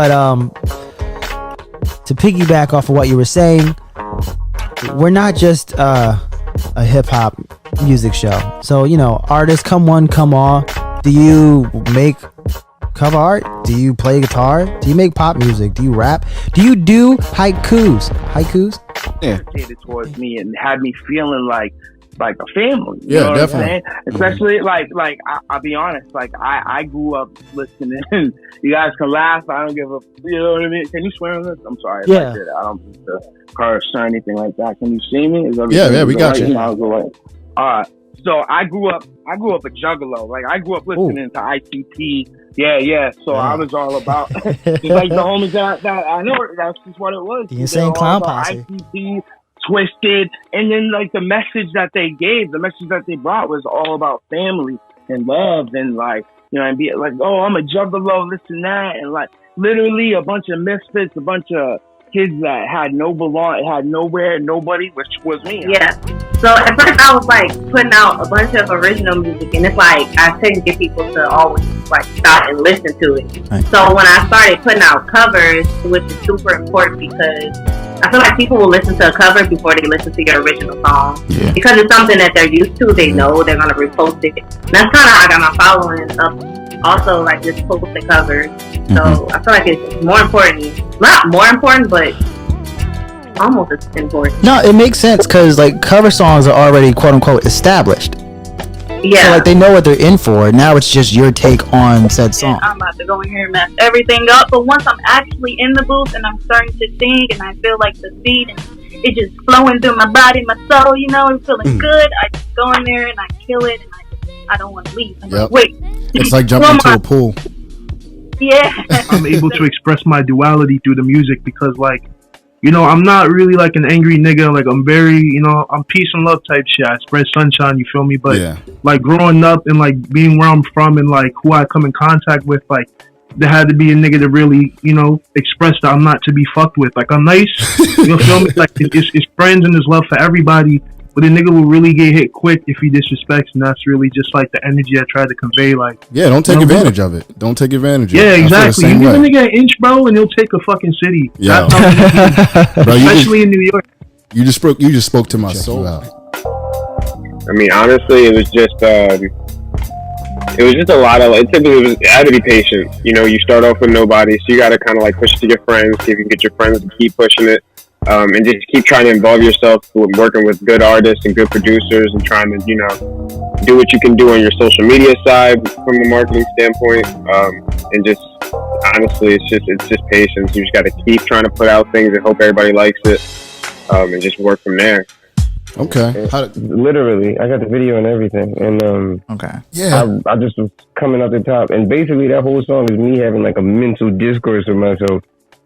But to piggyback off of what you were saying, we're not just a hip hop music show. So, you know, artists come one, come all. Do you make cover art? Do you play guitar? Do you make pop music? Do you rap? Do you do haikus? Yeah. Towards me and had me feeling like a family. You Yeah, know what definitely. I'm saying? Especially I'll be honest, I grew up listening. You guys can laugh. I don't give a, you know what I mean? Can you swear on this? I'm sorry if I did. I don't mean to curse or anything like that. Can you see me? Yeah, we got you. All right. So I grew up a juggalo. Like I grew up listening to ICP. Yeah. So I was all about just like the homies that I know. That's just what it was. The Insane Clown Posse. ICP, Twisted, and then like the message that they gave, the message that they brought was all about family and love and like, you know, and be like, oh, I'm a juggalo, this and that, and like literally a bunch of misfits, a bunch of kids that had nowhere, nobody, which was me. Yeah. So at first I was like putting out a bunch of original music, and it's like I couldn't get people to always like stop and listen to it. Right. So when I started putting out covers, which is super important because I feel like people will listen to a cover before they listen to your original song. Yeah. Because it's something that they're used to, they know they're gonna repost it. And that's kinda how I got my following up. Also like just post the covers. So I feel like it's more important. Not more important, but almost as important. No, it makes sense because like cover songs are already quote unquote established. Yeah. So like they know what they're in for. Now it's just your take on said song. I'm about to go in here and mess everything up. But once I'm actually in the booth and I'm starting to sing and I feel like the beat and it's just flowing through my body, my soul, you know, and feeling good, I just go in there and I kill it and I don't want to leave. I'm like, wait. It's like jumping into a pool. Yeah. I'm able to express my duality through the music because like, you know, I'm not really like an angry nigga. Like I'm very, you know, I'm peace and love type shit. I spread sunshine, you feel me? But like growing up and like being where I'm from and like who I come in contact with, like there had to be a nigga to really, you know, express that I'm not to be fucked with. Like I'm nice, you know, feel me? Like it's friends and there's love for everybody. But a nigga will really get hit quick if he disrespects, and that's really just like the energy I try to convey. Like, don't take advantage of it. Don't take advantage of it. Yeah, exactly. You give a nigga an inch, bro, and he'll take a fucking city. Yeah, bro, especially in New York. You just spoke to my soul. I mean, honestly, it was just a lot of. It had to be patient. You know, you start off with nobody, so you got to kind of like push it to your friends, see if you can get your friends to keep pushing it. And just keep trying to involve yourself with working with good artists and good producers and trying to, you know, do what you can do on your social media side from the marketing standpoint. And just honestly, it's just patience. You just got to keep trying to put out things and hope everybody likes it, and just work from there. Okay. Literally, I got the video and everything, and I just was coming up the top, and basically that whole song is me having like a mental discourse with myself.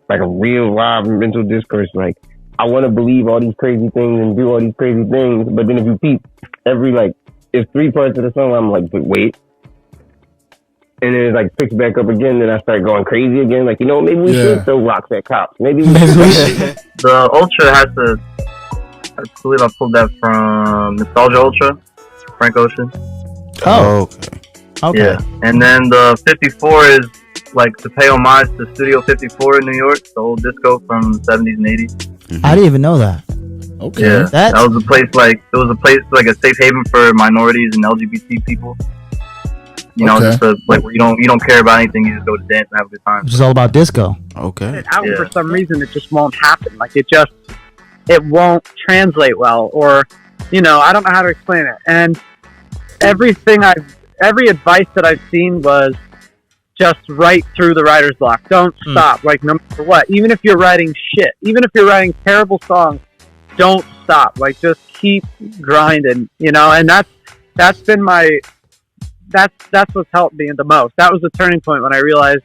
Like a real live mental discourse. Like, I want to believe all these crazy things and do all these crazy things. But then if you peep, it's 3 parts of the song, I'm like, but wait. And then it like picks back up again. Then I start going crazy again. Like, you know, maybe we should throw rocks at cops. Maybe we should. The Ultra has to, I believe I pulled that from Nostalgia Ultra, Frank Ocean. Oh, okay. Yeah. And then the 54 is like to pay homage to Studio 54 in New York, the old disco from the 70s and 80s. I didn't even know that. Okay. Yeah, that was a place like a safe haven for minorities and LGBT people. You know, just like where you don't care about anything, you just go to dance and have a good time. It's all about disco. Okay. Out for some reason, it just won't happen. Like it won't translate well, or you know, I don't know how to explain it. And every advice that I've seen was just write through the writer's block. Don't stop. Like no matter what, even if you're writing shit, even if you're writing terrible songs, don't stop. Like just keep grinding, you know. And that's been that's what's helped me the most. That was the turning point when I realized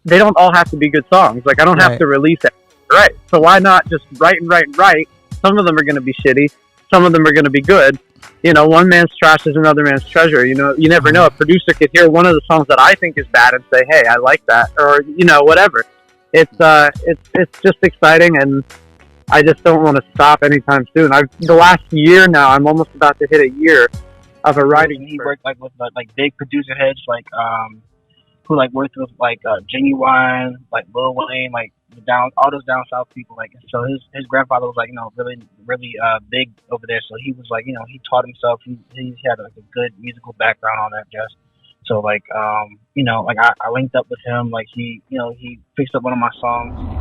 they don't all have to be good songs. Like I don't have to release it. Right. So why not just write and write and write? Some of them are going to be shitty. Some of them are going to be good. You know, one man's trash is another man's treasure. You know, you never know. A producer could hear one of the songs that I think is bad and say, "Hey, I like that," or you know, whatever. It's just exciting, and I just don't want to stop anytime soon. The last year now, I'm almost about to hit a year of a writing. He worked like with like big producer heads like who like worked with like Genuine, like Lil Wayne, like all those down south people. Like, so his grandfather was like, you know, really big over there. So he was like, you know, he taught himself. He had like a good musical background on that jazz. So like, you know, like I linked up with him. Like he, you know, he fixed up one of my songs.